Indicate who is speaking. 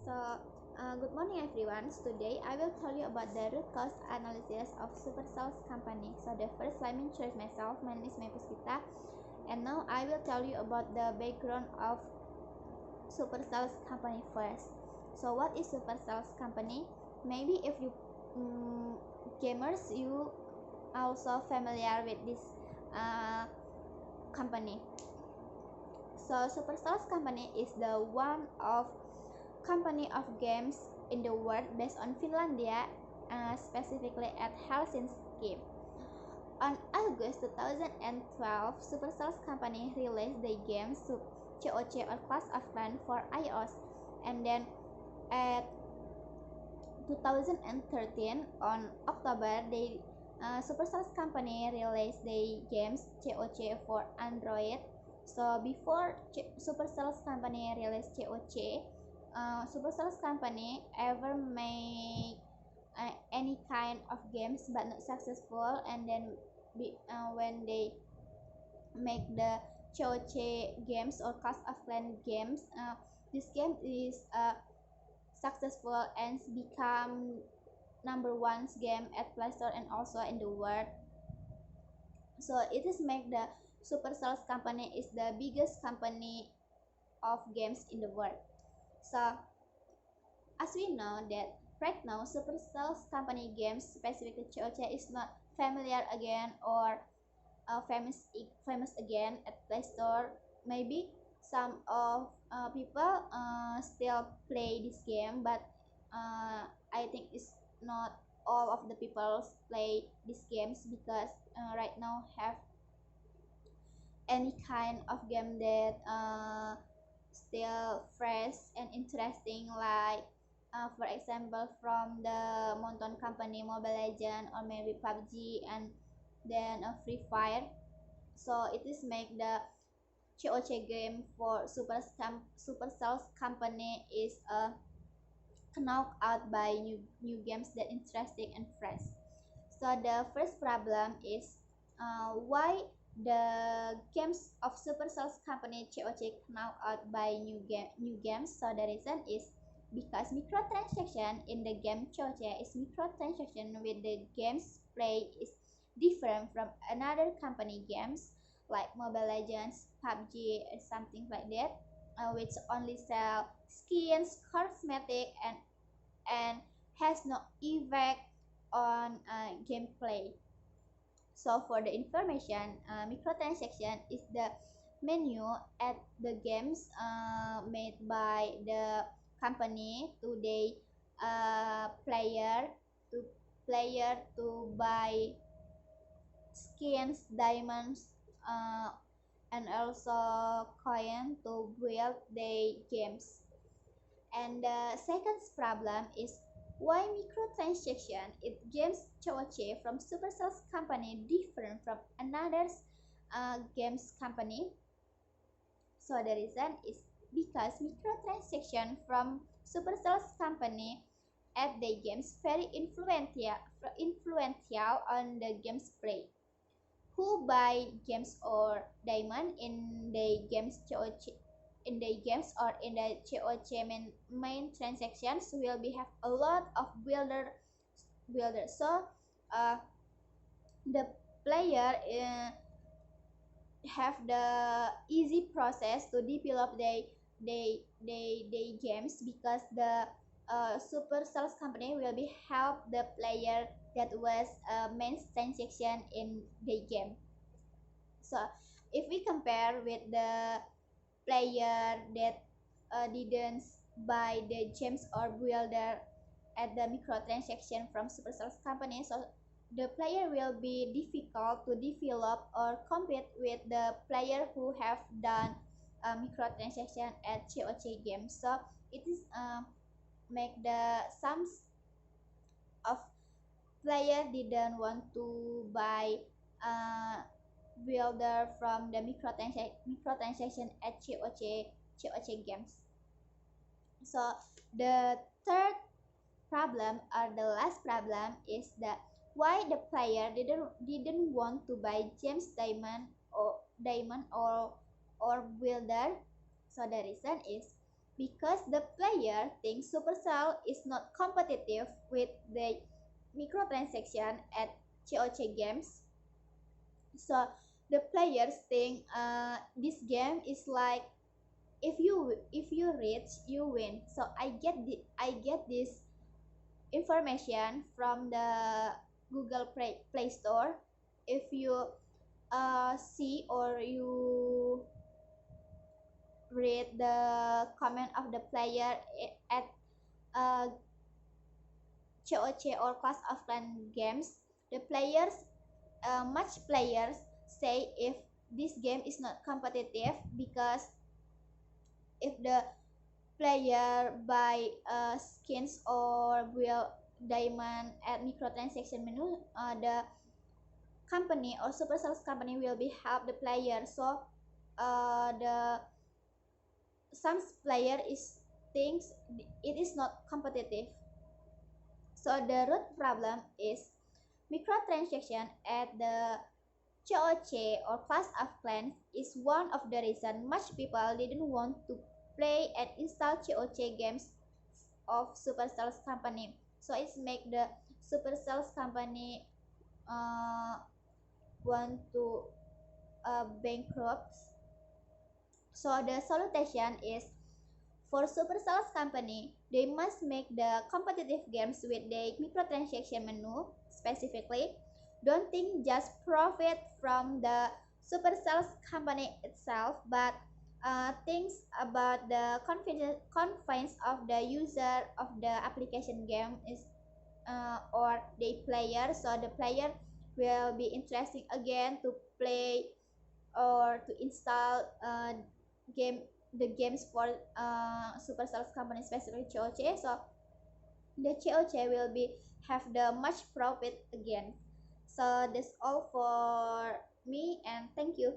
Speaker 1: Good morning everyone. Today I will tell you about the root cause analysis of Supercell's company. So the first, let me introduce myself. My name is Puspita, and now I will tell you about the background of Supercell's company first. So what is Supercell's company? Maybe if you gamers, you also familiar with this company. So Supercell's company is the one of company of games in the world based on Finlandia, specifically at Helsinki. On August 2012, Supercell's company released the game COC or Clash of Clans for iOS, and then at 2013 on October, Supercell's company released the games COC for Android. So before Supercell's company released COC, Supercell's company ever make any kind of games but not successful, and then when they make the COC games or Clash of Clans games, this game is successful and become #1 game at Play Store and also in the world. So it is make the Supercell's company is the biggest company of games in the world. So as we know that right now Supercell's company games, specifically COC, is not familiar again or famous again at Play Store. Maybe some of people still play this game, but I think it's not all of the people play these games because right now have any kind of game that still fresh and interesting, like for example from the Mountain Company Mobile Legend, or maybe PUBG, and then Free Fire. So it is make the COC game for Supercell's company is knocked out by new games that interesting and fresh. So the first problem is why the games of Supercell's company COC knocked out by new games. So the reason is because microtransaction in the game COC is microtransaction with the games play is different from another company games like Mobile Legends, PUBG, or something like that, which only sell skins, cosmetic, and has no effect on gameplay. So for the information, microtransaction is the menu at the games made by the company to the player to buy skins, diamonds, and also coin to build the games. And the second problem is why microtransaction in games COC from Supercell's company different from another games company. So the reason is because microtransaction from Supercell's company at the games very influential on the game's play. Who buy games or diamond in the games COC or in the COC main transactions will be have a lot of builders. So the player have the easy process to develop the games because the Supercell's company will be help the player that was main transaction in the game. So if we compare with the player that didn't buy the gems or builder at the microtransaction from Supercell's company, so the player will be difficult to develop or compete with the player who have done microtransaction at COC games. So it is make the some of player didn't want to buy builder from the microtransaction at COC games. So the third problem or the last problem is that why the player didn't want to buy gems, diamond or builder. So the reason is because the player thinks Supercell is not competitive with the microtransaction at COC games. So the players think this game is like if you reach you win. So I get this information from the Google Play Store. If you see or you read the comment of the player at uh, COC or Clash of Clans games, the players, much players say if this game is not competitive because if the player buy skins or build diamond at microtransaction menu, the company or Supercell's company will be help the player. So the some player is thinks it is not competitive. So the root problem is microtransaction at the COC or Clash of Clans is one of the reasons much people didn't want to play and install COC games of Supercell's company. So it's make the Supercell's company want to bankrupt. So the solution is for Supercell's company, they must make the competitive games with the microtransaction menu specifically. Don't think just profit from the Supercell's company itself, but think about the confidence of the user of the application game is or the player. So the player will be interested again to play or to install game the games for Supercell's company, especially COC. So the COC will be have the much profit again. So that's all for me and thank you.